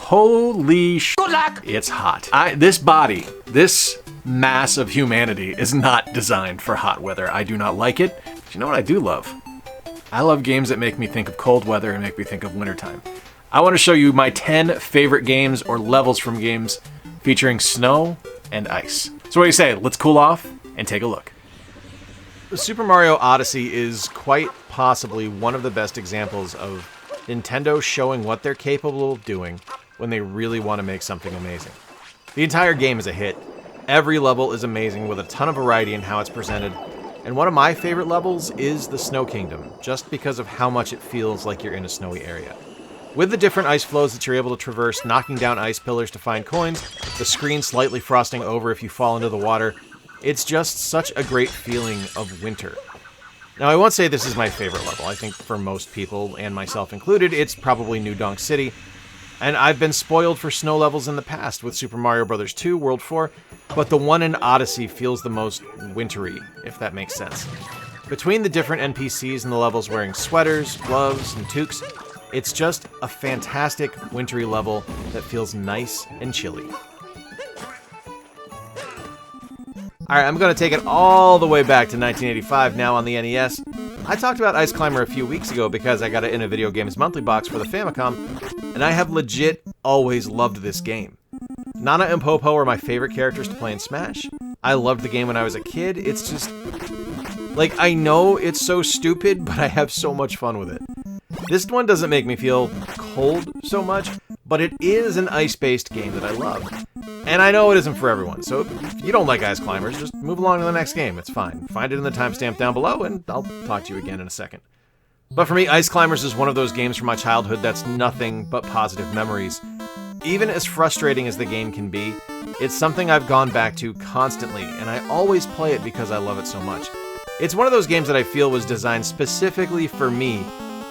Holy sh**, good luck! It's hot. This body, this mass of humanity is not designed for hot weather. I do not like it. But you know what I do love? I love games that make me think of cold weather and make me think of wintertime. I want to show you my 10 favorite games or levels from games featuring snow and ice. So what do you say? Let's cool off and take a look. Super Mario Odyssey is quite possibly one of the best examples of Nintendo showing what they're capable of doing when they really want to make something amazing. The entire game is a hit. Every level is amazing with a ton of variety in how it's presented, and one of my favorite levels is the Snow Kingdom, just because of how much it feels like you're in a snowy area. With the different ice flows that you're able to traverse, knocking down ice pillars to find coins, the screen slightly frosting over if you fall into the water, it's just such a great feeling of winter. Now, I won't say this is my favorite level. I think for most people, and myself included, it's probably New Donk City. And I've been spoiled for snow levels in the past with Super Mario Bros. 2, World 4, but the one in Odyssey feels the most wintry, if that makes sense. Between the different NPCs and the levels wearing sweaters, gloves, and toques, it's just a fantastic wintry level that feels nice and chilly. Alright, I'm going to take it all the way back to 1985 now on the NES. I talked about Ice Climber a few weeks ago because I got it in a Video Games Monthly box for the Famicom, and I have legit always loved this game. Nana and Popo are my favorite characters to play in Smash. I loved the game when I was a kid. It's just... like, I know it's so stupid, but I have so much fun with it. This one doesn't make me feel cold so much, but it is an ice-based game that I love. And I know it isn't for everyone, so if you don't like Ice Climbers, just move along to the next game. It's fine. Find it in the timestamp down below, and I'll talk to you again in a second. But for me, Ice Climbers is one of those games from my childhood that's nothing but positive memories. Even as frustrating as the game can be, it's something I've gone back to constantly, and I always play it because I love it so much. It's one of those games that I feel was designed specifically for me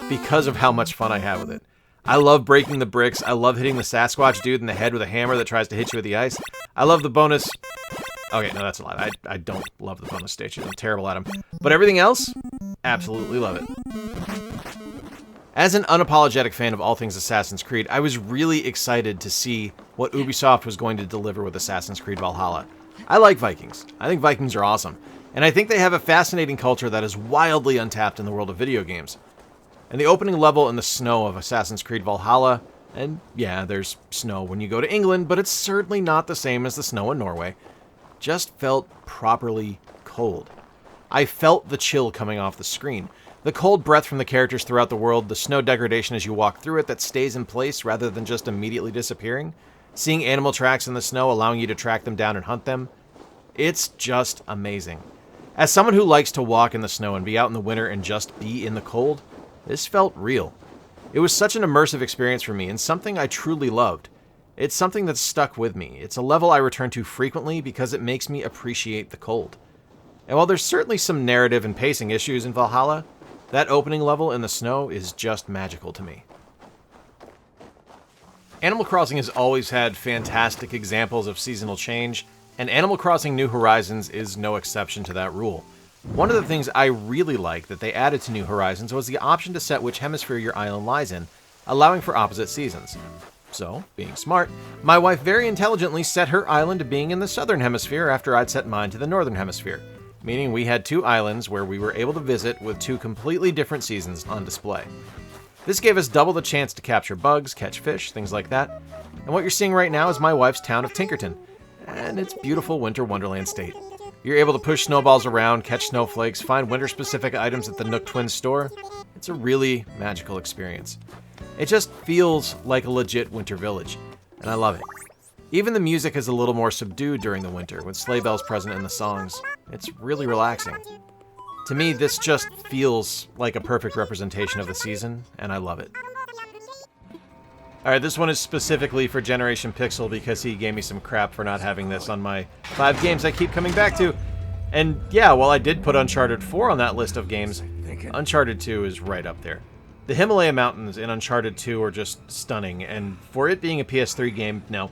because of how much fun I have with it. I love breaking the bricks. I love hitting the Sasquatch dude in the head with a hammer that tries to hit you with the ice. I love the bonus... okay, no, that's a lie. I don't love the bonus stages. I'm terrible at them. But everything else? Absolutely love it. As an unapologetic fan of all things Assassin's Creed, I was really excited to see what Ubisoft was going to deliver with Assassin's Creed Valhalla. I like Vikings. I think Vikings are awesome. And I think they have a fascinating culture that is wildly untapped in the world of video games. And the opening level in the snow of Assassin's Creed Valhalla, and yeah, there's snow when you go to England, but it's certainly not the same as the snow in Norway, just felt properly cold. I felt the chill coming off the screen. The cold breath from the characters throughout the world, the snow degradation as you walk through it that stays in place rather than just immediately disappearing, seeing animal tracks in the snow allowing you to track them down and hunt them. It's just amazing. As someone who likes to walk in the snow and be out in the winter and just be in the cold, this felt real. It was such an immersive experience for me and something I truly loved. It's something that's stuck with me. It's a level I return to frequently because it makes me appreciate the cold. And while there's certainly some narrative and pacing issues in Valhalla, that opening level in the snow is just magical to me. Animal Crossing has always had fantastic examples of seasonal change, and Animal Crossing New Horizons is no exception to that rule. One of the things I really like that they added to New Horizons was the option to set which hemisphere your island lies in, allowing for opposite seasons. So, being smart, my wife very intelligently set her island to being in the southern hemisphere after I'd set mine to the northern hemisphere, meaning we had two islands where we were able to visit with two completely different seasons on display. This gave us double the chance to capture bugs, catch fish, things like that. And what you're seeing right now is my wife's town of Tinkerton, and its beautiful winter wonderland state. You're able to push snowballs around, catch snowflakes, find winter-specific items at the Nook Twins store. It's a really magical experience. It just feels like a legit winter village, and I love it. Even the music is a little more subdued during the winter, with sleigh bells present in the songs. It's really relaxing. To me, this just feels like a perfect representation of the season, and I love it. Alright, this one is specifically for Generation Pixel because he gave me some crap for not having this on my 5 games I keep coming back to. And yeah, while I did put Uncharted 4 on that list of games, Uncharted 2 is right up there. The Himalaya Mountains in Uncharted 2 are just stunning, and for it being a PS3 game, now,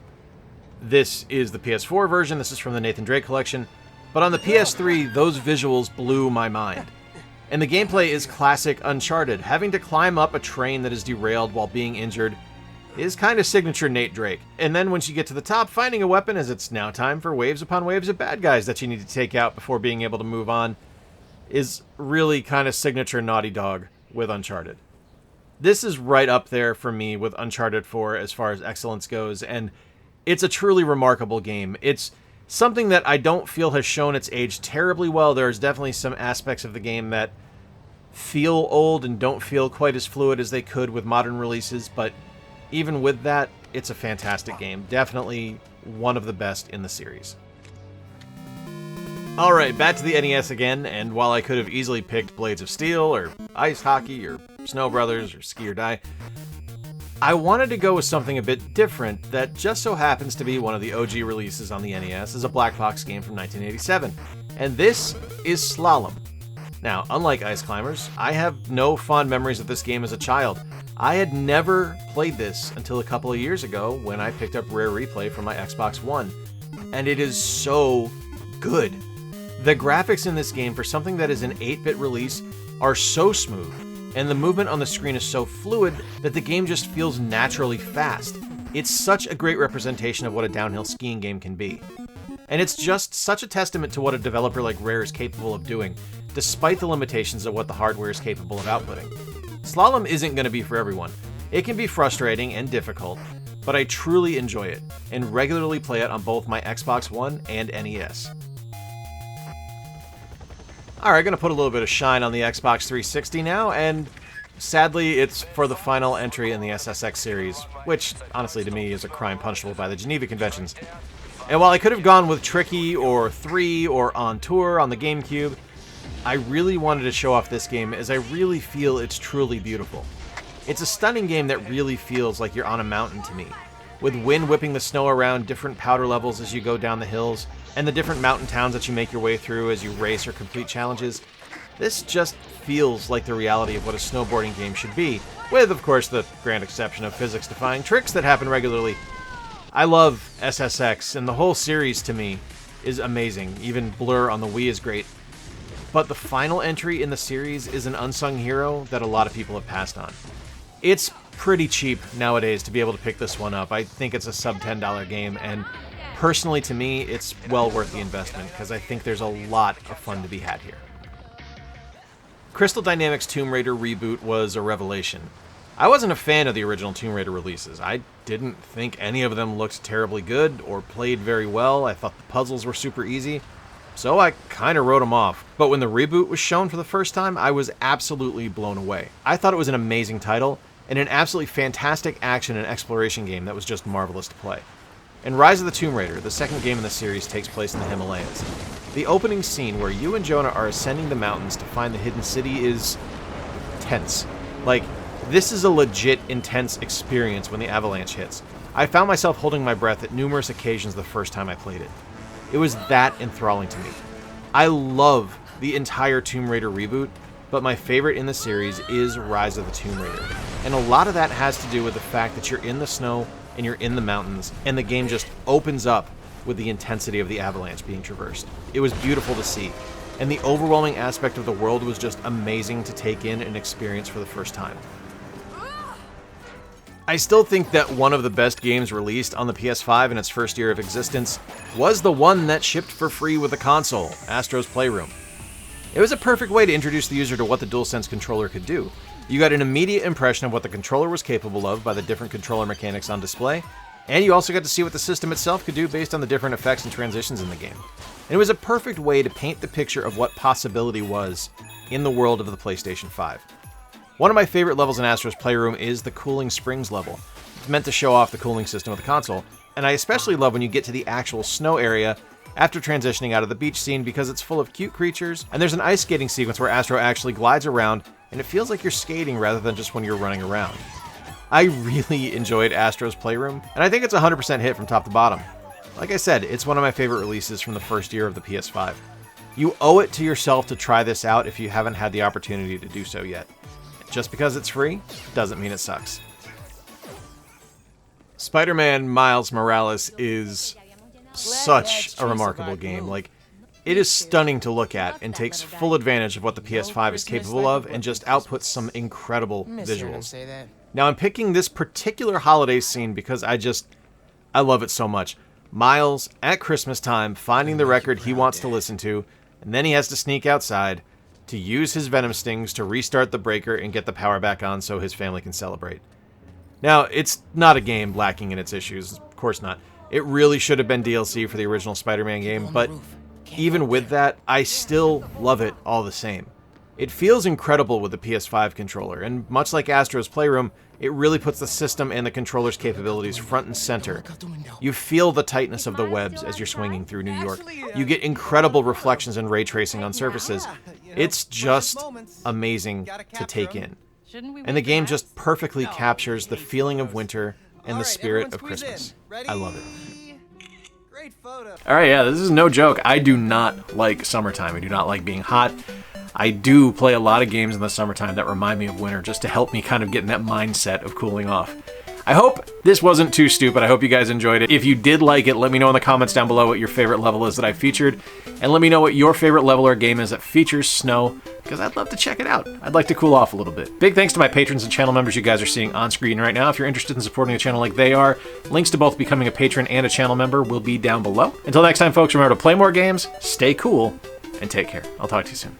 this is the PS4 version, this is from the Nathan Drake collection, but on the PS3, those visuals blew my mind. And the gameplay is classic Uncharted, having to climb up a train that is derailed while being injured. is kind of signature Nate Drake. And then once you get to the top, finding a weapon as it's now time for waves upon waves of bad guys that you need to take out before being able to move on is really kind of signature Naughty Dog with Uncharted. This is right up there for me with Uncharted 4 as far as excellence goes, and it's a truly remarkable game. It's something that I don't feel has shown its age terribly well. There's definitely some aspects of the game that feel old and don't feel quite as fluid as they could with modern releases, but even with that, it's a fantastic game. Definitely one of the best in the series. Alright, back to the NES again, and while I could have easily picked Blades of Steel, or Ice Hockey, or Snow Brothers, or Ski or Die, I wanted to go with something a bit different that just so happens to be one of the OG releases on the NES as a Black Box game from 1987, and this is Slalom. Now, unlike Ice Climbers, I have no fond memories of this game as a child. I had never played this until a couple of years ago when I picked up Rare Replay from my Xbox One, and it is so good. The graphics in this game, for something that is an 8-bit release, are so smooth, and the movement on the screen is so fluid that the game just feels naturally fast. It's such a great representation of what a downhill skiing game can be. And it's just such a testament to what a developer like Rare is capable of doing, despite the limitations of what the hardware is capable of outputting. Slalom isn't going to be for everyone. It can be frustrating and difficult, but I truly enjoy it, and regularly play it on both my Xbox One and NES. Alright, gonna put a little bit of shine on the Xbox 360 now, and sadly it's for the final entry in the SSX series, which, honestly to me, is a crime punishable by the Geneva Conventions. And while I could have gone with Tricky, or 3, or On Tour on the GameCube, I really wanted to show off this game as I really feel it's truly beautiful. It's a stunning game that really feels like you're on a mountain to me, with wind whipping the snow around different powder levels as you go down the hills, and the different mountain towns that you make your way through as you race or complete challenges. This just feels like the reality of what a snowboarding game should be, with, of course, the grand exception of physics-defying tricks that happen regularly. I love SSX, and the whole series, to me, is amazing. Even Blur on the Wii is great. But the final entry in the series is an unsung hero that a lot of people have passed on. It's pretty cheap nowadays to be able to pick this one up. I think it's a sub-$10 game, and personally to me, it's well worth the investment, because I think there's a lot of fun to be had here. Crystal Dynamics' Tomb Raider reboot was a revelation. I wasn't a fan of the original Tomb Raider releases. I didn't think any of them looked terribly good or played very well. I thought the puzzles were super easy, so I kind of wrote them off. But when the reboot was shown for the first time, I was absolutely blown away. I thought it was an amazing title, and an absolutely fantastic action and exploration game that was just marvelous to play. In Rise of the Tomb Raider, the second game in the series takes place in the Himalayas. The opening scene where you and Jonah are ascending the mountains to find the hidden city is tense. Like, this is a legit intense experience when the Avalanche hits. I found myself holding my breath at numerous occasions the first time I played it. It was that enthralling to me. I love the entire Tomb Raider reboot, but my favorite in the series is Rise of the Tomb Raider. And a lot of that has to do with the fact that you're in the snow and you're in the mountains, and the game just opens up with the intensity of the avalanche being traversed. It was beautiful to see, and the overwhelming aspect of the world was just amazing to take in and experience for the first time. I still think that one of the best games released on the PS5 in its first year of existence was the one that shipped for free with the console, Astro's Playroom. It was a perfect way to introduce the user to what the DualSense controller could do. You got an immediate impression of what the controller was capable of by the different controller mechanics on display, and you also got to see what the system itself could do based on the different effects and transitions in the game. And it was a perfect way to paint the picture of what possibility was in the world of the PlayStation 5. One of my favorite levels in Astro's Playroom is the Cooling Springs level. It's meant to show off the cooling system of the console, and I especially love when you get to the actual snow area after transitioning out of the beach scene because it's full of cute creatures, and there's an ice skating sequence where Astro actually glides around, and it feels like you're skating rather than just when you're running around. I really enjoyed Astro's Playroom, and I think it's a 100% hit from top to bottom. Like I said, it's one of my favorite releases from the first year of the PS5. You owe it to yourself to try this out if you haven't had the opportunity to do so yet. Just because it's free doesn't mean it sucks. Spider-Man Miles Morales is such a remarkable game. Like, it is stunning to look at and takes full advantage of what the PS5 is capable of and just outputs some incredible visuals. Now, I'm picking this particular holiday scene because I love it so much. Miles, at Christmas time, finding the record he wants to listen to, and then he has to sneak outside to use his venom stings to restart the breaker and get the power back on so his family can celebrate. Now, it's not a game lacking in its issues, of course not. It really should have been DLC for the original Spider-Man game, but even with that, I still love it all the same. It feels incredible with the PS5 controller, and much like Astro's Playroom, it really puts the system and the controller's capabilities front and center. You feel the tightness of the webs as you're swinging through New York. You get incredible reflections and ray tracing on surfaces. It's just amazing to take in. And the game just perfectly captures the feeling of winter and the spirit of Christmas. I love it. Alright, yeah, this is no joke. I do not like summertime. I do not like being hot. I do play a lot of games in the summertime that remind me of winter, just to help me kind of get in that mindset of cooling off. I hope this wasn't too stupid. I hope you guys enjoyed it. If you did like it, let me know in the comments down below what your favorite level is that I featured, and let me know what your favorite level or game is that features snow, because I'd love to check it out. I'd like to cool off a little bit. Big thanks to my patrons and channel members you guys are seeing on screen right now. If you're interested in supporting the channel like they are, links to both becoming a patron and a channel member will be down below. Until next time, folks, remember to play more games, stay cool, and take care. I'll talk to you soon.